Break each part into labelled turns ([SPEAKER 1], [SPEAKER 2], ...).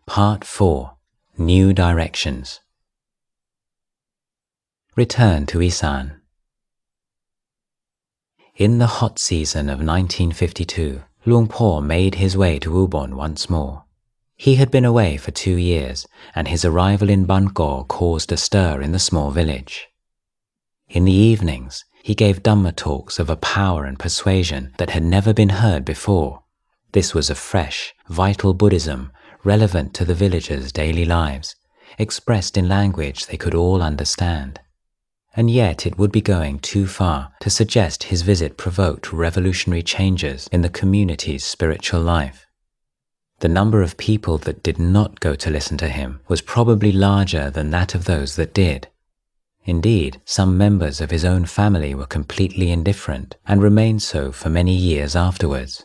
[SPEAKER 1] Part 4. New Directions. Return to Isan. In the hot season of 1952, Luang Por made his way to Ubon once more. He had been away for 2 years, and his arrival in Bahn Kor caused a stir in the small village. In the evenings, he gave Dhamma talks of a power and persuasion that had never been heard before. This was a fresh, vital Buddhism relevant to the villagers' daily lives, expressed in language they could all understand. And yet it would be going too far to suggest his visit provoked revolutionary changes in the community's spiritual life. The number of people that did not go to listen to him was probably larger than that of those that did. Indeed, some members of his own family were completely indifferent and remained so for many years afterwards.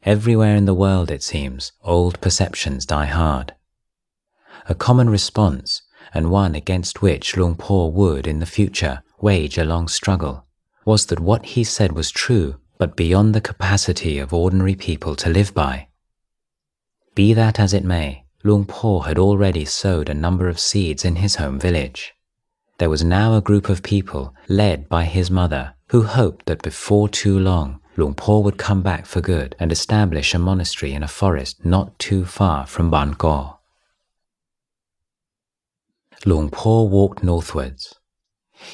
[SPEAKER 1] Everywhere in the world, it seems, old perceptions die hard. A common response, and one against which Luang Por would, in the future, wage a long struggle, was that what he said was true, but beyond the capacity of ordinary people to live by. Be that as it may, Luang Por had already sowed a number of seeds in his home village. There was now a group of people, led by his mother, who hoped that before too long, Luang Por would come back for good and establish a monastery in a forest not too far from Bahn Kor. Luang Por walked northwards.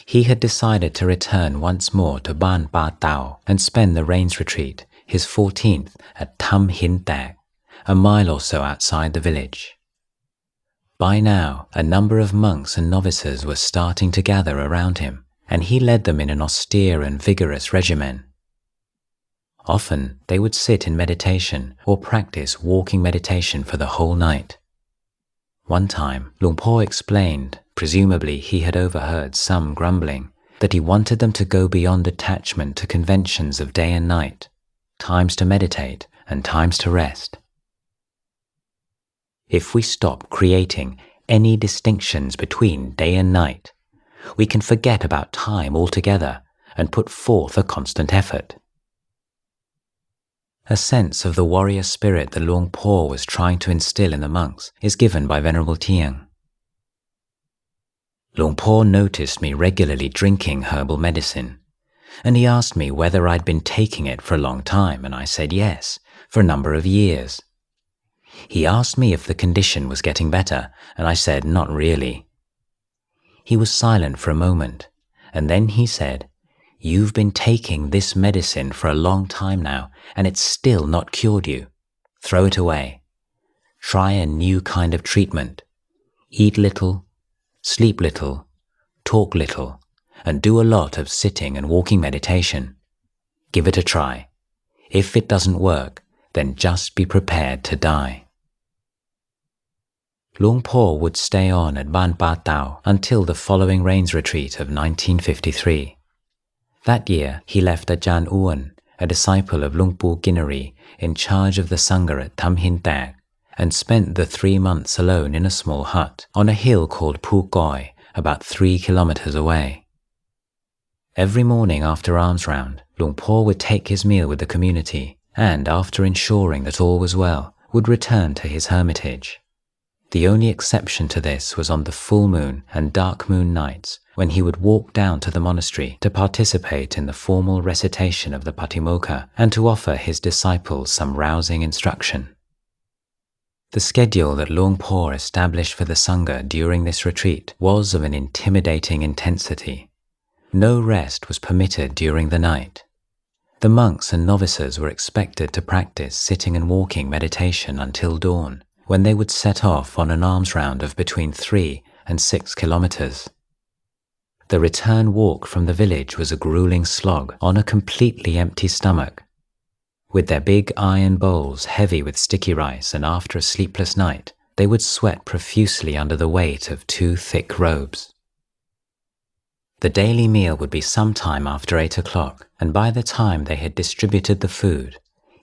[SPEAKER 1] He had decided to return once more to Ban Pa Tao and spend the rains retreat, his 14th, at Tham Hin Tak, a mile or so outside the village. By now, a number of monks and novices were starting to gather around him, and he led them in an austere and vigorous regimen. Often, they would sit in meditation or practice walking meditation for the whole night. One time, Luang Por explained, presumably he had overheard some grumbling, that he wanted them to go beyond attachment to conventions of day and night, times to meditate and times to rest. If we stop creating any distinctions between day and night, we can forget about time altogether and put forth a constant effort. A sense of the warrior spirit that Luang Por was trying to instill in the monks is given by Venerable Tieng. Luang Por noticed me regularly drinking herbal medicine, and he asked me whether I'd been taking it for a long time, and I said yes, for a number of years. He asked me if the condition was getting better, and I said not really. He was silent for a moment, and then he said, "You've been taking this medicine for a long time now, and it's still not cured you. Throw it away. Try a new kind of treatment. Eat little, sleep little, talk little, and do a lot of sitting and walking meditation. Give it a try. If it doesn't work, then just be prepared to die." Luang Por would stay on at Ban Pa Tao until the following rains retreat of 1953. That year, he left Ajahn Ubon, a disciple of Luang Pu Ginari, in charge of the Sangha at Tham Hin Tak, and spent the 3 months alone in a small hut on a hill called Pu Koi, about 3 kilometers away. Every morning after alms round, Luang Por would take his meal with the community, and after ensuring that all was well, would return to his hermitage. The only exception to this was on the full moon and dark moon nights, when he would walk down to the monastery to participate in the formal recitation of the Patimokkha and to offer his disciples some rousing instruction. The schedule that Luang Por established for the Sangha during this retreat was of an intimidating intensity. No rest was permitted during the night. The monks and novices were expected to practice sitting and walking meditation until dawn, when they would set off on an alms round of between 3 and 6 kilometers. The return walk from the village was a grueling slog on a completely empty stomach. With their big iron bowls heavy with sticky rice, and after a sleepless night, they would sweat profusely under the weight of 2 thick robes. The daily meal would be sometime after 8 o'clock, and by the time they had distributed the food,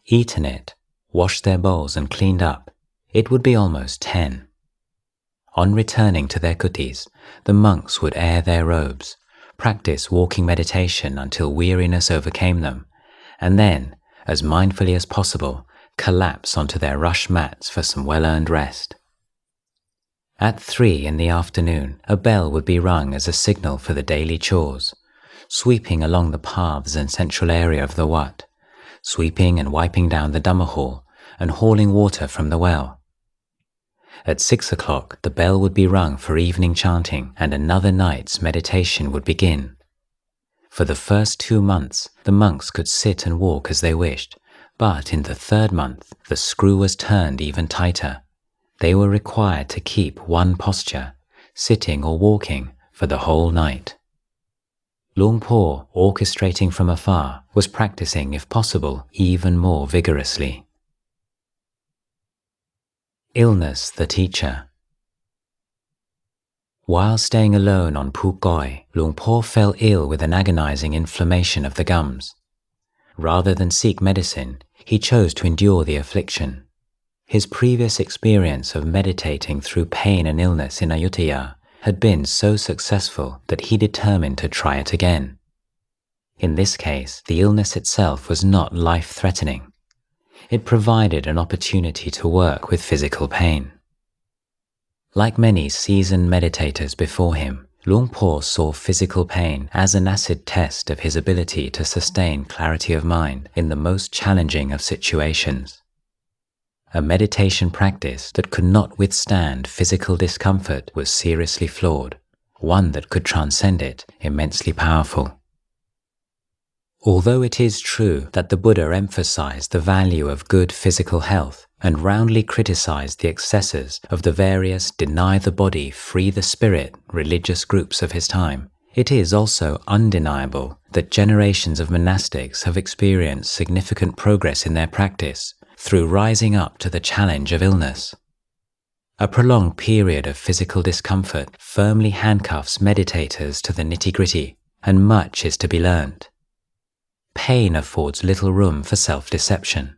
[SPEAKER 1] eaten it, washed their bowls and cleaned up, it would be almost 10. On returning to their kutis, the monks would air their robes, practice walking meditation until weariness overcame them, and then, as mindfully as possible, collapse onto their rush mats for some well-earned rest. At 3 in the afternoon, a bell would be rung as a signal for the daily chores, sweeping along the paths and central area of the Wat, sweeping and wiping down the Dhamma hall, and hauling water from the well. At 6 o'clock, the bell would be rung for evening chanting, and another night's meditation would begin. For the first 2 months, the monks could sit and walk as they wished, but in the 3rd month, the screw was turned even tighter. They were required to keep one posture, sitting or walking, for the whole night. Luang Por, orchestrating from afar, was practicing, if possible, even more vigorously. Illness the teacher. While staying alone on Phuk Goi, Luang Por fell ill with an agonizing inflammation of the gums. Rather than seek medicine, he chose to endure the affliction. His previous experience of meditating through pain and illness in Ayutthaya had been so successful that he determined to try it again. In this case, the illness itself was not life-threatening. It provided an opportunity to work with physical pain. Like many seasoned meditators before him, Luang Por saw physical pain as an acid test of his ability to sustain clarity of mind in the most challenging of situations. A meditation practice that could not withstand physical discomfort was seriously flawed. One that could transcend it, immensely powerful. Although it is true that the Buddha emphasized the value of good physical health and roundly criticized the excesses of the various deny the body, free the spirit religious groups of his time, it is also undeniable that generations of monastics have experienced significant progress in their practice through rising up to the challenge of illness. A prolonged period of physical discomfort firmly handcuffs meditators to the nitty-gritty, and much is to be learned. Pain affords little room for self-deception.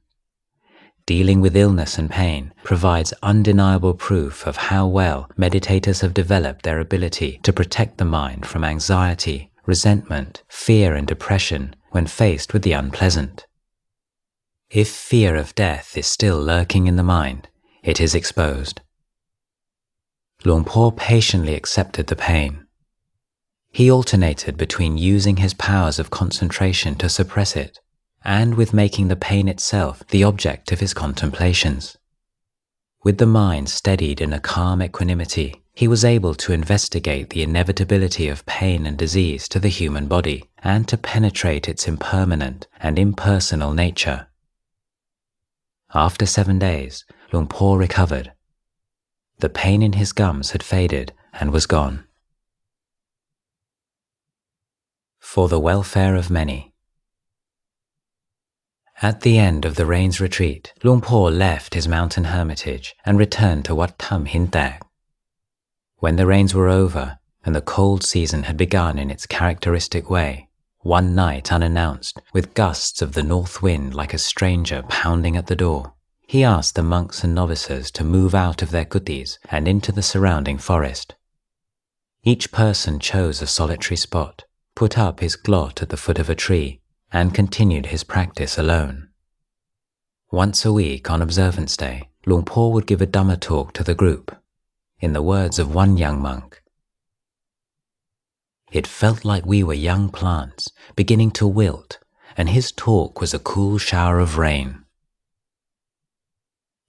[SPEAKER 1] Dealing with illness and pain provides undeniable proof of how well meditators have developed their ability to protect the mind from anxiety, resentment, fear, and depression when faced with the unpleasant. If fear of death is still lurking in the mind, it is exposed. Luang Por patiently accepted the pain. He alternated between using his powers of concentration to suppress it, and with making the pain itself the object of his contemplations. With the mind steadied in a calm equanimity, he was able to investigate the inevitability of pain and disease to the human body, and to penetrate its impermanent and impersonal nature. After 7 days, Luang Por recovered. The pain in his gums had faded and was gone. For the welfare of many. At the end of the rains retreat, Luang Por left his mountain hermitage and returned to Wat Tham Hin Tak. When the rains were over and the cold season had begun in its characteristic way, one night unannounced, with gusts of the north wind like a stranger pounding at the door, he asked the monks and novices to move out of their kutis and into the surrounding forest. Each person chose a solitary spot, put up his glot at the foot of a tree, and continued his practice alone. Once a week on observance day, Luang Por would give a Dhamma talk to the group. In the words of one young monk, "It felt like we were young plants, beginning to wilt, and his talk was a cool shower of rain."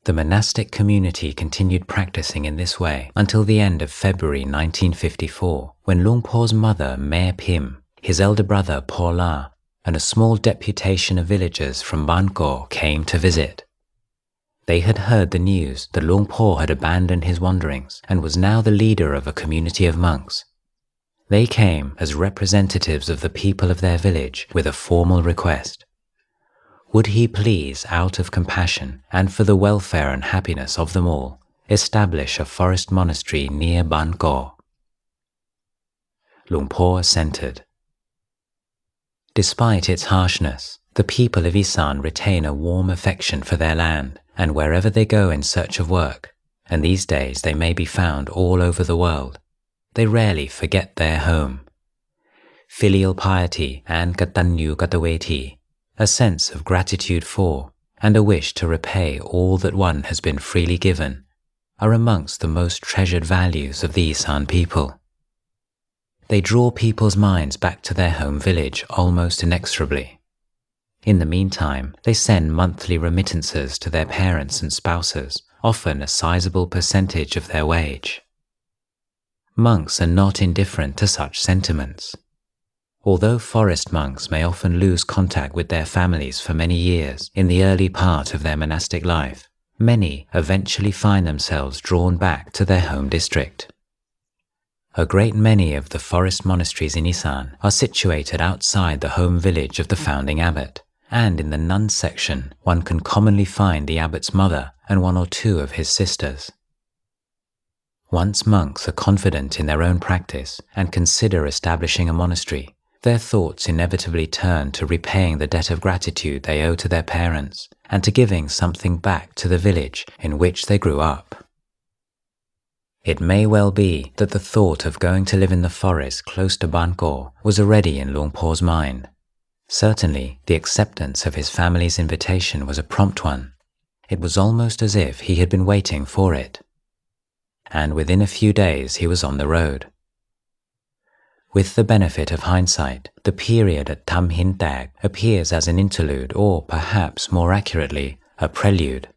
[SPEAKER 1] The monastic community continued practicing in this way until the end of February 1954, when Luang Por's mother, Mare Pim, his elder brother, Por La, and a small deputation of villagers from Bahn Kor came to visit. They had heard the news that Luang Por had abandoned his wanderings and was now the leader of a community of monks. They came as representatives of the people of their village with a formal request. Would he please, out of compassion and for the welfare and happiness of them all, establish a forest monastery near Bahn Kor? Luang Por assented. Despite its harshness, the people of Isan retain a warm affection for their land, and wherever they go in search of work, and these days they may be found all over the world, they rarely forget their home. Filial piety and katanyu kataweti, a sense of gratitude for, and a wish to repay all that one has been freely given are amongst the most treasured values of the Isan people. They draw people's minds back to their home village almost inexorably. In the meantime, they send monthly remittances to their parents and spouses, often a sizable percentage of their wage. Monks are not indifferent to such sentiments. Although forest monks may often lose contact with their families for many years in the early part of their monastic life, many eventually find themselves drawn back to their home district. A great many of the forest monasteries in Isan are situated outside the home village of the founding abbot, and in the nuns section one can commonly find the abbot's mother and one or two of his sisters. Once monks are confident in their own practice and consider establishing a monastery, their thoughts inevitably turn to repaying the debt of gratitude they owe to their parents and to giving something back to the village in which they grew up. It may well be that the thought of going to live in the forest close to Bahn Kor was already in Luang Por's mind. Certainly, the acceptance of his family's invitation was a prompt one. It was almost as if he had been waiting for it. And within a few days he was on the road. With the benefit of hindsight, the period at Tham Hin Tag appears as an interlude or, perhaps more accurately, a prelude.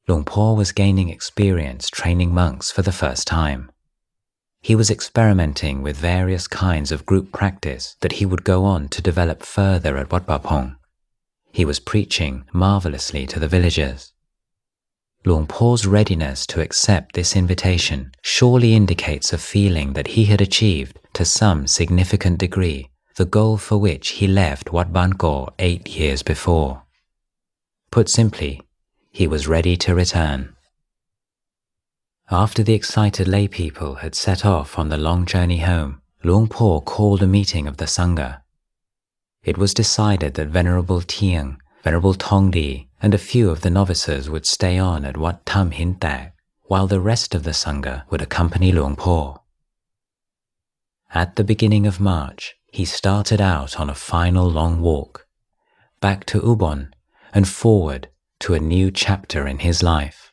[SPEAKER 1] Luang Por was gaining experience training monks for the first time. He was experimenting with various kinds of group practice that he would go on to develop further at Wat Pah Pong. He was preaching marvelously to the villagers. Luang Por's readiness to accept this invitation surely indicates a feeling that he had achieved, to some significant degree, the goal for which he left Wat Bahn Kor 8 years before. Put simply, he was ready to return. After the excited lay people had set off on the long journey home, Luang Por called a meeting of the Sangha. It was decided that Venerable Tieng, Venerable Tongdi, and a few of the novices would stay on at Wat Tham Hin Tag, while the rest of the Sangha would accompany Luang Por. At the beginning of March, he started out on a final long walk, back to Ubon and forward to a new chapter in his life.